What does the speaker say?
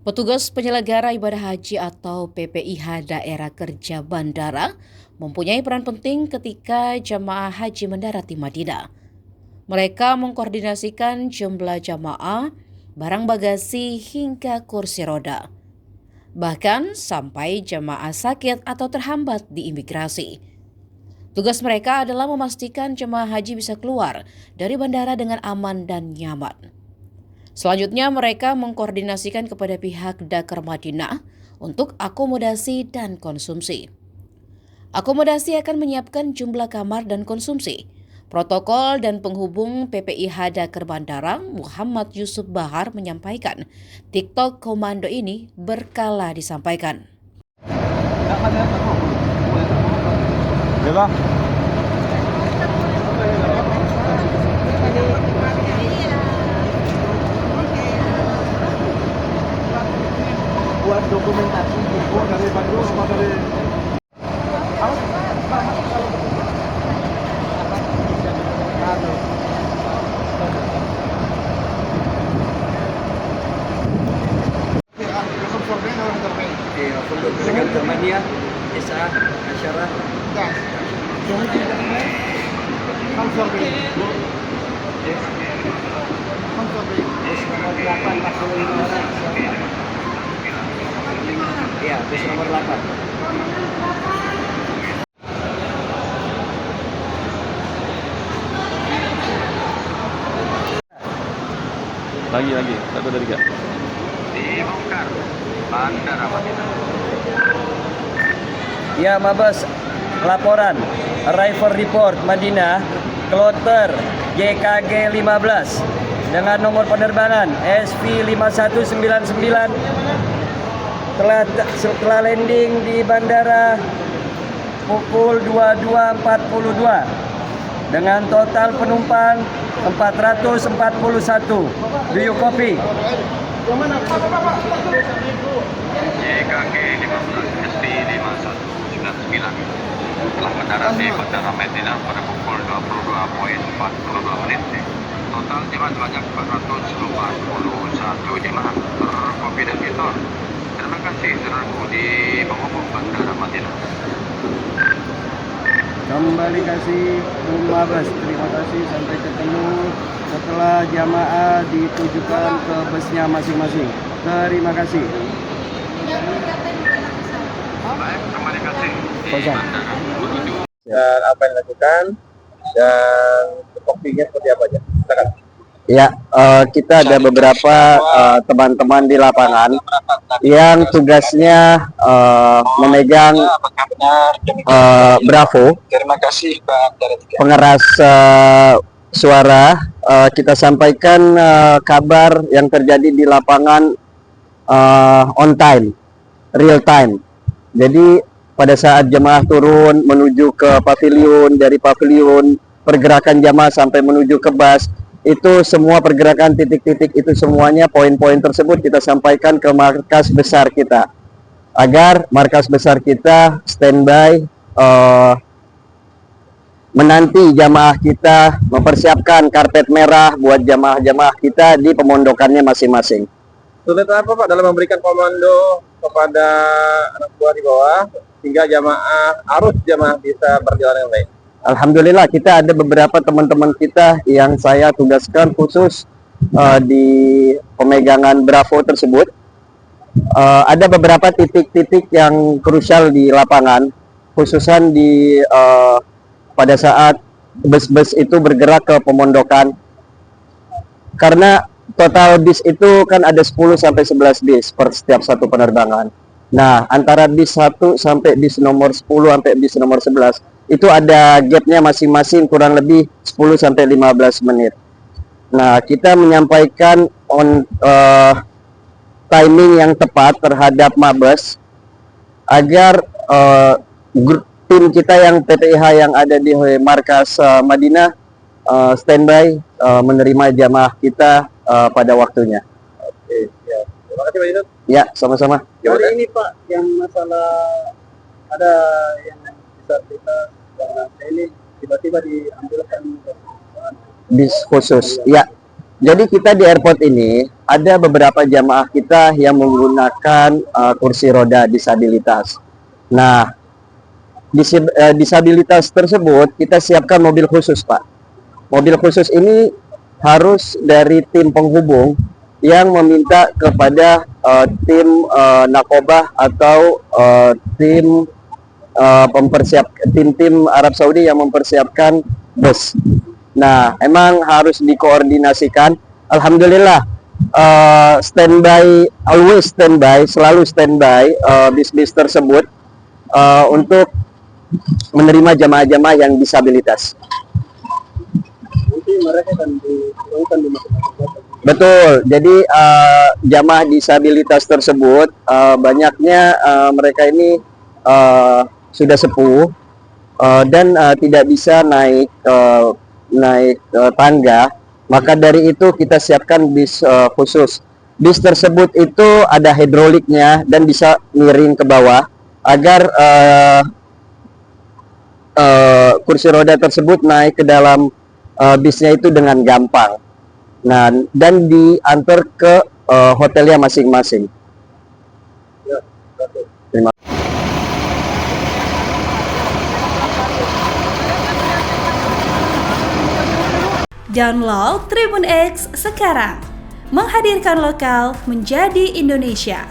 Petugas penyelenggara ibadah haji atau PPIH Daerah Kerja Bandara mempunyai peran penting ketika jamaah haji mendarat di Madinah. Mereka mengkoordinasikan jumlah jamaah, barang bagasi hingga kursi roda. Bahkan sampai jamaah sakit atau terhambat di imigrasi. Tugas mereka adalah memastikan jemaah haji bisa keluar dari bandara dengan aman dan nyaman. Selanjutnya mereka mengkoordinasikan kepada pihak Dakar Madinah untuk akomodasi dan konsumsi. Akomodasi akan menyiapkan jumlah kamar dan konsumsi. Protokol dan penghubung PPIH Dakar Bandara Muhammad Yusuf Bahar menyampaikan, TikTok komando ini berkala disampaikan. Buat dokumentasi buku dari Bandung apa dari Untuk dengan temannya, Isa, Asyarah. Bus nomor 8, 45 orang. Iya, bus nomor 8. Lagi, satu dari tiga. Dibongkar Bandara Madinah. Ya, Mabes, laporan arrival report Madinah kloter JKG 15 dengan nomor penerbangan SV5199 telah landing di bandara pukul 22.42 dengan total penumpang 441. Do you copy? JKG 15 SV 5199 telah mendarat di Bandara Madinah pada pukul 22.42 menit. Total jemaah sebanyak 441 jemaah terkoordinator. Terima kasih saudaraku di penghubung Bandara Madinah. Kembali kasih Mabes, terima kasih, sampai ketemu setelah jamaah ditujukan ke busnya masing-masing. Terima kasih. Baik, terima kasih di Kosong. Bandara menuju. Dan apa yang dilakukan dan topinya seperti apa aja? Silakan. Ya, kita ada beberapa teman-teman di lapangan yang tugasnya memegang Bravo, Terima kasih Pak. pengeras suara. Kita sampaikan kabar yang terjadi di lapangan on time, real time. Jadi pada saat jemaah turun menuju ke pavilion, dari pavilion pergerakan jemaah sampai menuju ke bus, itu semua pergerakan titik-titik itu semuanya poin-poin tersebut kita sampaikan ke markas besar kita agar markas besar kita standby menanti jamaah kita, mempersiapkan karpet merah buat jamaah-jamaah kita di pemondokannya masing-masing. Kesulitan apa Pak dalam memberikan komando kepada anak buah di bawah hingga arus jamaah bisa berjalan dengan baik? Alhamdulillah kita ada beberapa teman-teman kita yang saya tugaskan khusus di pemegangan Bravo tersebut. Ada beberapa titik-titik yang krusial di lapangan, khususan di pada saat bus-bus itu bergerak ke pemondokan. Karena total bis itu kan ada 10 sampai 11 bis per setiap satu penerbangan. Nah, antara bis 1 sampai bis nomor 10 sampai bis nomor 11 itu ada gapnya masing-masing kurang lebih 10 sampai 15 menit. Nah, kita menyampaikan timing yang tepat terhadap Mabes agar tim kita yang PPIH yang ada di markas Madinah standby menerima jamaah kita pada waktunya. Oke, ya. Terima kasih Pak Yusuf. Ya, sama-sama. Gimana? ini Pak yang masalah ada yang disabilitas dan ini tiba-tiba diambilkan Bis khusus. Ya. Jadi kita di airport ini ada beberapa jamaah kita yang menggunakan kursi roda disabilitas. Nah, disabilitas tersebut kita siapkan mobil khusus, Pak. Mobil khusus ini harus dari tim penghubung yang meminta kepada tim Nakobah atau tim tim Arab Saudi yang mempersiapkan bus. Nah, emang harus dikoordinasikan. Alhamdulillah, selalu standby bis-bis tersebut untuk menerima jamaah-jamaah yang disabilitas. Nanti mereka akan diturunkan di masing-masing kota. Betul. Jadi jamaah disabilitas tersebut banyaknya mereka ini sudah sepuh dan tidak bisa naik tangga. Maka dari itu kita siapkan bis khusus. Bis tersebut itu ada hidroliknya dan bisa miring ke bawah agar kursi roda tersebut naik ke dalam bisnya itu dengan gampang. Nah, dan diantar ke hotelnya masing-masing. Ya, betul. Terima Download Tribun X sekarang, menghadirkan lokal menjadi Indonesia.